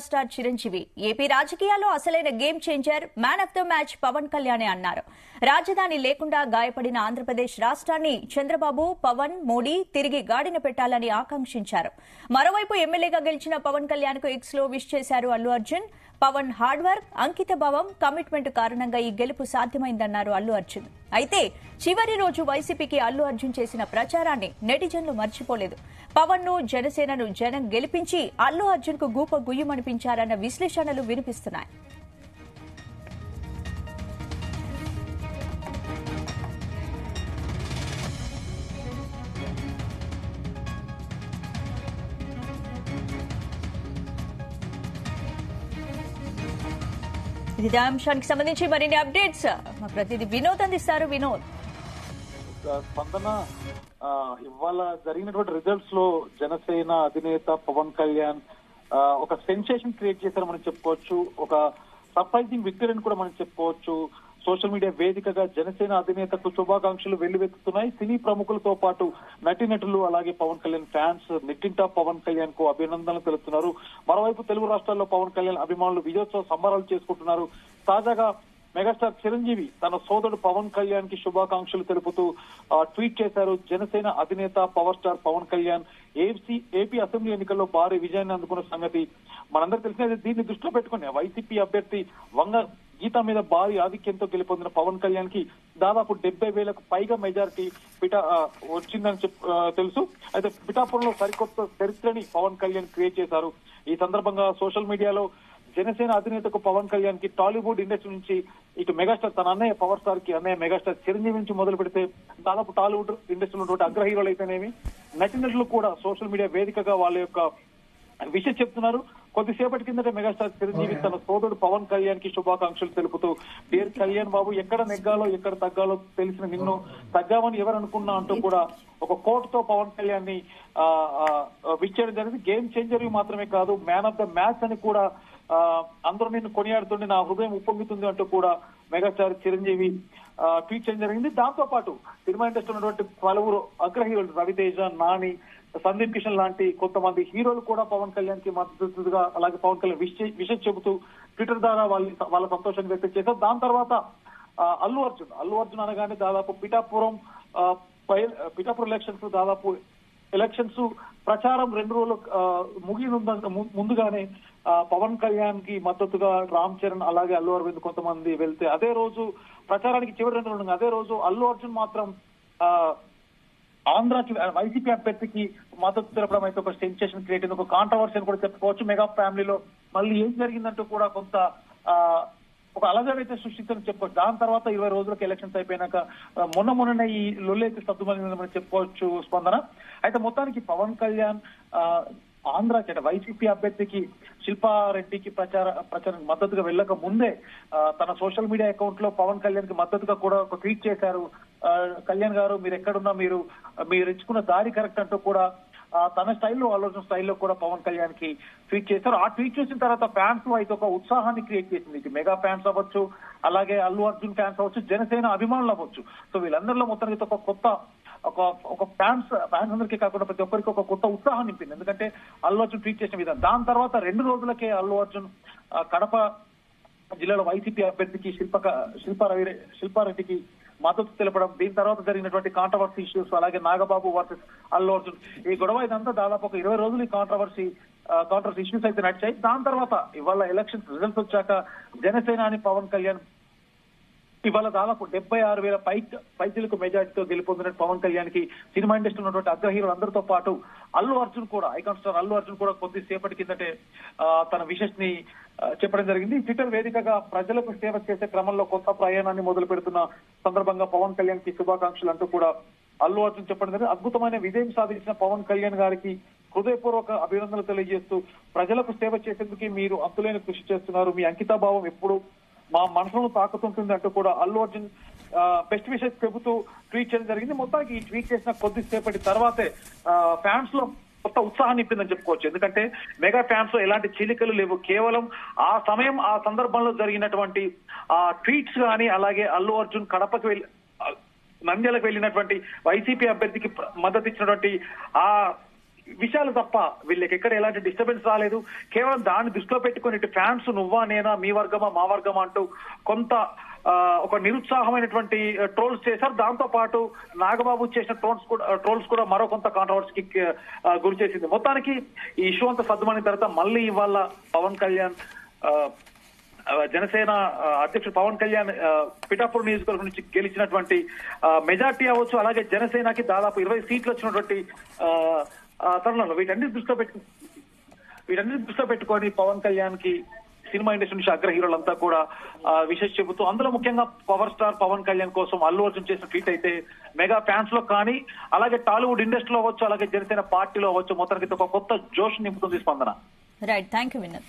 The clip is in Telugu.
స్టార్ చిరంజీవి ఏపీ రాజకీయాల్లో అసలైన game changer man of the match Pawan Kalyan అన్నారు. రాజధాని లేకుండా గాయపడిన ఆంధ్రప్రదేశ్ రాష్ట్రాన్ని చంద్రబాబు, పవన్, మోడీ తిరిగి గాడిన పెట్టాలని ఆకాంక్షించారు. మరోవైపు ఎమ్మెల్యేగా గెలిచిన పవన్ కళ్యాణ్ కు ఎక్స్ లో విష్ చేశారు అల్లు అర్జున్. పవన్ హార్డ్ వర్క్, అంకిత భావం, కమిట్మెంట్ కారణంగా ఈ గెలుపు సాధ్యమైందన్నారు అల్లు అర్జున్. అయితే చివరి రోజు వైసీపీకి అల్లు అర్జున్ చేసిన ప్రచారాన్ని నెటిజన్లు మర్చిపోలేదు. పవన్ ను, జనసేనను జనం గెలిపించి అల్లు అర్జున్ కు గూప గుయ్యమనిపించారన్న విశ్లేషణలు వినిపిస్తున్నాయి. ఇదే అంశానికి సంబంధించి మరిన్ని అప్డేట్స్ మా ప్రతినిధి వినోద్ అందిస్తారు. వినోద్, స్పందన ఇవాళ జరిగినటువంటి రిజల్ట్స్ లో జనసేన అధినేత పవన్ కళ్యాణ్ ఒక సెన్సేషన్ క్రియేట్ చేశారని మనం చెప్పుకోవచ్చు. ఒక సర్ప్రైజింగ్ విక్టరీని కూడా మనం చెప్పుకోవచ్చు. సోషల్ మీడియా వేదికగా జనసేన అధినేతకు శుభాకాంక్షలు వెల్లువెత్తుతున్నాయి. సినీ ప్రముఖులతో పాటు నటీనటులు అలాగే పవన్ కళ్యాణ్ ఫ్యాన్స్ నెట్టింటా పవన్ కళ్యాణ్ కు అభినందనలు తెలుపుతున్నారు. మరోవైపు తెలుగు రాష్ట్రాల్లో పవన్ కళ్యాణ్ అభిమానులు విజయోత్సవ సంబరాలు చేసుకుంటున్నారు. తాజాగా మెగాస్టార్ చిరంజీవి తన సోదరుడు పవన్ కళ్యాణ్ కి శుభాకాంక్షలు తెలుపుతూ ట్వీట్ చేశారు. జనసేన అధినేత power star Pawan Kalyan AP assembly ఎన్నికల్లో భారీ విజయాన్ని అందుకున్న సంగతి మనందరూ తెలిసినది. దీన్ని దృష్టిలో పెట్టుకుని వైసీపీ అభ్యర్థి వంగ గీత మీద భారీ ఆధిక్యంతో గెలుపొందిన పవన్ కళ్యాణ్ కి దాదాపు 70,000కు పైగా మెజారిటీ వచ్చిందని తెలుసు. అయితే పిఠాపురంలో సరికొత్త చరిత్రని పవన్ కళ్యాణ్ క్రియేట్ చేశారు. ఈ సందర్భంగా సోషల్ మీడియాలో జనసేన అధినేతకు పవన్ కళ్యాణ్ కి టాలీవుడ్ ఇండస్ట్రీ నుంచి ఇటు మెగాస్టార్ తన అన్నయ్య పవర్ స్టార్ కి అన్నయ్య మెగాస్టార్ చిరంజీవి నుంచి మొదలు పెడితే దాదాపు టాలీవుడ్ ఇండస్ట్రీలో ఉన్నటువంటి అగ్ర హీరోలు అయితేనేమి నటినటులు కూడా సోషల్ మీడియా వేదికగా వాళ్ళ యొక్క విషయం చెప్తున్నారు. కొద్దిసేపటి కిందటే మెగాస్టార్ చిరంజీవి తన సోదరుడు పవన్ కళ్యాణ్ కి శుభాకాంక్షలు తెలుపుతూ, డియర్ కళ్యాణ్ బాబు, ఎక్కడ నెగ్గాలో ఎక్కడ తగ్గాలో తెలిసిన నిన్ను తగ్గామని ఎవరు అనుకున్నా అంటూ కూడా ఒక కోట్తో పవన్ కళ్యాణ్ ని విష్ చేయడం జరిగింది. గేమ్ చేంజర్ మాత్రమే కాదు, మ్యాన్ ఆఫ్ ద మ్యాచ్ అని కూడా అందరూ నిన్ను కొనియాడుతుండే నా హృదయం ఉప్పొంగుతుంది అంటూ కూడా మెగాస్టార్ చిరంజీవి ట్వీట్ చేయడం జరిగింది. దాంతో పాటు సినిమా ఇండస్ట్రీ ఉన్నటువంటి పలువురు అగ్ర హీరోలు రవితేజ, నాని, సందీప్ కిషన్ లాంటి కొంతమంది హీరోలు కూడా పవన్ కళ్యాణ్ కి మద్దతుగా అలాగే పవన్ కళ్యాణ్ విషయం చెబుతూ ట్విట్టర్ ద్వారా వాళ్ళ సంతోషాన్ని వ్యక్తం చేశారు. దాని తర్వాత అల్లు అర్జున్ అనగానే దాదాపు పిఠాపురం ఎలక్షన్స్ ఎలక్షన్స్ ప్రచారం 2 రోజులు ముందుగానే పవన్ కళ్యాణ్ కి మద్దతుగా రామ్ చరణ్ అలాగే అల్లు అరవింద్ కొంతమంది వెళ్తే అదే రోజు ప్రచారానికి చివరి 2 రోజులు అదే రోజు అల్లు అర్జున్ మాత్రం ఆంధ్రాకి వైసీపీ అభ్యర్థికి మద్దతు తెలపడం అయితే ఒక సెన్సేషన్ క్రియేట్ అయింది. ఒక కాంట్రవర్సీ అని కూడా చెప్పుకోవచ్చు. మెగా ఫ్యామిలీలో మళ్ళీ ఏం జరిగిందంటూ కూడా కొంత ఒక అలజడి అయితే సృష్టించని చెప్పుకోవచ్చు. దాని తర్వాత 20 రోజులకు ఎలక్షన్స్ అయిపోయినాక మొన్ననే ఈ లొల్లైతే సర్దుమని చెప్పుకోవచ్చు. స్పందన అయితే మొత్తానికి పవన్ కళ్యాణ్ ఆంధ్రాకి అంటే వైసీపీ అభ్యర్థికి శిల్పారెడ్డికి ప్రచారం మద్దతుగా వెళ్ళక ముందే తన సోషల్ మీడియా అకౌంట్ లో పవన్ కళ్యాణ్ కి మద్దతుగా కూడా ఒక ట్వీట్ చేశారు. కళ్యాణ్ గారు, మీరు ఎక్కడున్నా మీరు ఎంచుకున్న దారి కరెక్ట్ అంటూ కూడా తన స్టైల్లో ఆలోచన స్టైల్లో కూడా పవన్ కళ్యాణ్ కి ట్వీట్ చేశారు. ఆ ట్వీట్ చూసిన తర్వాత ఫ్యాన్స్ లో అయితే ఒక ఉత్సాహాన్ని క్రియేట్ చేసింది. ఇది మెగా ఫ్యాన్స్ అవ్వచ్చు, అలాగే అల్లు అర్జున్ ఫ్యాన్స్ అవ్వచ్చు, జనసేన అభిమానులు అవ్వచ్చు. సో వీళ్ళందరిలో మొత్తానికి ఒక కొత్త ఒక ఫ్యాన్స్ అందరికీ కాకుండా ప్రతి ఒక్కరికి ఒక కొత్త ఉత్సాహం నింపింది. ఎందుకంటే అల్లు అర్జున్ ట్వీట్ చేసిన విధానం. దాని తర్వాత 2 రోజులకే అల్లు అర్జున్ కడప జిల్లాలో వైసీపీ అభ్యర్థికి శిల్పారెడ్డికి మద్దతు తెలపడం, దీని తర్వాత జరిగినటువంటి కాంట్రవర్సీ ఇష్యూస్, అలాగే నాగబాబు వర్సెస్ అల్లు అర్జున్, ఈ గొడవ ఇదంతా దాదాపు ఒక 20 రోజులు ఈ కాంట్రవర్సీ ఇష్యూస్ అయితే నడిచాయి. దాని తర్వాత ఇవాళ ఎలక్షన్స్ రిజల్ట్స్ వచ్చాక జనసేన అని పవన్ కళ్యాణ్ ఇవాళ దాదాపు 76,000 పైచీలకు మెజార్టీతో గెలుపొందిన పవన్ కళ్యాణ్ కి సినిమా ఇండస్ట్రీ ఉన్నటువంటి అగ్ర హీరోలు అందరితో పాటు అల్లు అర్జున్ కూడా, ఐకాన్ స్టార్ అల్లు అర్జున్ కూడా కొద్దిసేపటి కిందటే తన విషెస్ ని చెప్పడం జరిగింది. ట్విట్టర్ వేదికగా ప్రజలకు సేవ చేసే క్రమంలో కొత్త ప్రయాణాన్ని మొదలు పెడుతున్న సందర్భంగా పవన్ కళ్యాణ్ కి శుభాకాంక్షలు అంటూ కూడా అల్లు అర్జున్ చెప్పడం జరిగింది. అద్భుతమైన విజయం సాధించిన పవన్ కళ్యాణ్ గారికి హృదయపూర్వక అభినందనలు తెలియజేస్తూ, ప్రజలకు సేవ చేసేందుకు మీరు అంతులేని కృషి చేస్తున్నారు, మీ అంకితాభావం ఎప్పుడు మా మనసును తాకుతుంటుంది అంటూ కూడా అల్లు అర్జున్ బెస్ట్ విషెస్ చెబుతూ ట్వీట్ చేయడం జరిగింది. మొత్తానికి ఈ ట్వీట్ చేసిన కొద్దిసేపటి తర్వాతే ఫ్యాన్స్ లో కొత్త ఉత్సాహాన్ని ఇప్పిందని చెప్పుకోవచ్చు. ఎందుకంటే మెగా ఫ్యాన్స్ లో ఎలాంటి చీలికలు లేవు. కేవలం ఆ సందర్భంలో జరిగినటువంటి ట్వీట్స్ కానీ, అలాగే అల్లు అర్జున్ కడపకు నంద్యాలకు వెళ్ళినటువంటి వైసీపీ అభ్యర్థికి మద్దతు ఇచ్చినటువంటి ఆ విషయాలు తప్ప వీళ్ళకి ఎక్కడ ఎలాంటి డిస్టర్బెన్స్ రాలేదు. కేవలం దాన్ని దృష్టిలో పెట్టుకుని ఇటు ఫ్యాన్స్ నువ్వా నేనా, మీ వర్గమా మా వర్గమా అంటూ కొంత ఒక నిరుత్సాహమైనటువంటి ట్రోల్స్ చేశారు. దాంతో పాటు నాగబాబు చేసిన ట్రోల్స్ కూడా మరో కొంత కాంట్రవర్సీకి గురి చేసింది. మొత్తానికి ఈ ఇష్యూ అంతా సద్దుమణిన తర్వాత మళ్ళీ ఇవాళ పవన్ కళ్యాణ్ జనసేన అధ్యక్షుడు పవన్ కళ్యాణ్ పిఠాపూర్ నియోజకవర్గం నుంచి గెలిచినటువంటి మెజార్టీ అవ్వచ్చు, అలాగే జనసేనకి దాదాపు 20 సీట్లు వచ్చినటువంటి తరుణంలో వీటన్నిటి దృష్టిలో పెట్టుకొని పవన్ కళ్యాణ్ కి సినిమా ఇండస్ట్రీ నుంచి అగ్ర హీరోలంతా కూడా విశేష చెబుతూ, అందులో ముఖ్యంగా పవర్ స్టార్ పవన్ కళ్యాణ్ కోసం అల్లు అర్జున్ చేసిన ట్వీట్ అయితే మెగా ఫ్యాన్స్ లో కానీ, అలాగే టాలీవుడ్ ఇండస్ట్రీలో అవ్వచ్చు, అలాగే జనసేన పార్టీలో అవ్వచ్చు, మొత్తానికి ఒక కొత్త జోష్ నింపుతుంది స్పందన. Right, thank you Vinod.